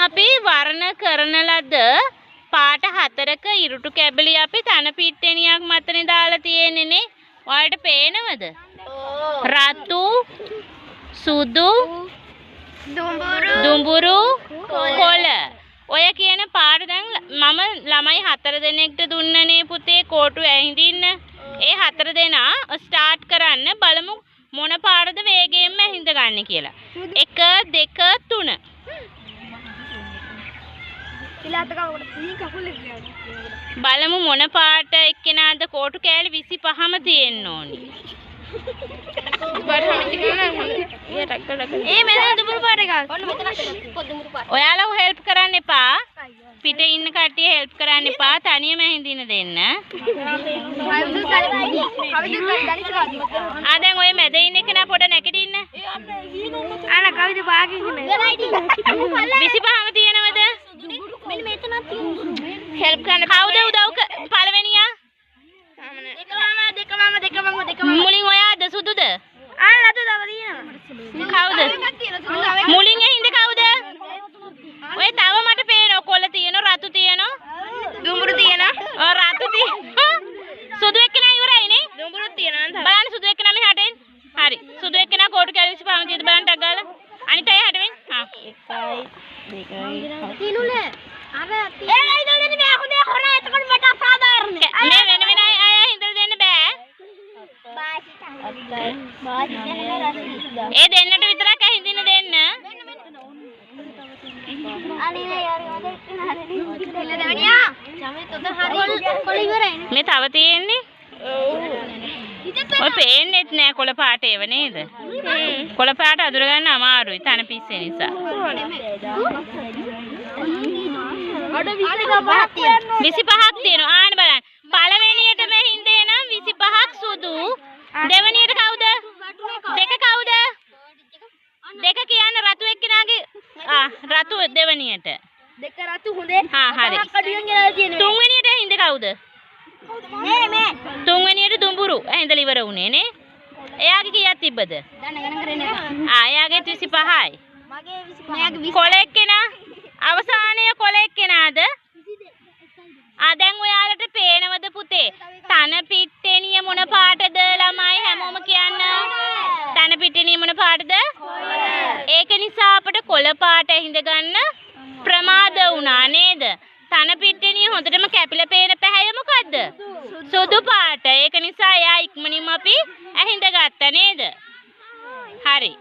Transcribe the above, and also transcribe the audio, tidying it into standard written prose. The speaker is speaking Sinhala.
අපි වර්ණ කරන ලද පාට හතරක ඉරුටු කැබලි අපි තන පිට්ටනියක් මතනේ දාලා තියෙන්නේ නේ. ඔයාලට පේනවද? රතු, සුදු, දුඹුරු, කොළ. ඔය කියන පාට දැන් මම ළමයි 4 දෙනෙක්ට දුන්නනේ පුතේ කෝටු ඇහිඳින්න. ඒ 4 දෙනා ස්ටාර්ට් කරන්න බලමු මොන පාටද වේගයෙන්ම ඇහිඳ ගන්න කියලා. 1 2 3. බලමු මොන පාට එක්කෙනාද කෝටු කෑලි 25ම තියෙන්න ඕනි. ඔයාලා හෙල්ප් කරන්න එපා. පිටේ ඉන්න කට්ටිය හෙල්ප් කරන්න එපා. තනියම ඇහිඳින්න දෙන්න. දැන් ඔය මැද ඉන්න කෙනා පොඩ නැගිටින්න. අර කවිද භාගෙ ඉන්නේ. 25ම තියෙනවද? මෙන්න මෙතනක් තියෙනවා. හෙල්ප් කරන්න කවුද උදව් පළවෙනියා? දෙකම මුලින් ඔයාද සුදුද? රතු තව තියෙනවා. කවුද? මුලින් ඇහිඳ කවුද? ඔය තව මට පේනවා කොළ තියෙනවා රතු තියෙනවා. දුඹුරු තියෙනවා. රතු තියෙනවා. සුදු එක්කෙනා ඉවරයි නේ? දුඹුරු තියෙනවා. බලන්න සුදු එක්කෙනා මෙහාට එන්න. හරි. සුදු එක්කෙනා කෝටු කැලි 25ම තියෙද බලන්න ටක් ගාලා. අනිත් අය හැට වෙන්න. හා. 1 2 තිනුනේ. අර ඒ ඉදලනේ මේ හොඳේ හොරා එතකොට මට අසාධාරණ. මේ වෙන වෙන අය හින්දා දෙන්න බෑ. ඒ දෙන්නට විතරක් ඇහිඳින්න දෙන්න. මේ තව තියෙන්නේ. ඔය පේන්නෙත් නෑ කොළ පාට ඒව නේද? කොළ පාට අඳුර ගන්න අමාරුයි තන පිස්සේ නිසා. 25ක් තියෙනවා. ආන්න බලන්න. පළවෙනියටම හින්දේ නම් 25ක් සුදු. දෙවෙනියට කවුද? දෙක කවුද? දෙක කියන්නේ රතු එක්කෙනාගේ රතු දෙවෙනියට. දෙක රතු හොඳේ. හා හරි. තුන්වෙනියට හින්දේ කවුද? මේ. තුන්වෙනියට දුඹුරු. ඇහිඳලා ඉවර වුණේ නේ. එයාගේ කීයක් තිබ්බද? එයාගේ 25යි. මගේ 25යි. කොළ එක්කෙනා අවසානයේ කොළ එක්කෙනාද? දැන් ඔයාලට පේනවද පුතේ? තන පිට්ටනිය මොන පාටද ළමයි හැමෝම කියන්න. තන පිට්ටනිය මොන පාටද? ඒක නිසා අපට කොළ පාට ඇහිඳ ගන්න ප්‍රමාද වුණා නේද? තන පිට්ටනිය හොඳටම කැපිලා පේන පැහැය මොකද්ද? සුදු පාට. ඒක නිසා එයා ඉක්මනින්ම අපි ඇහිඳ ගත්තා නේද? හරි.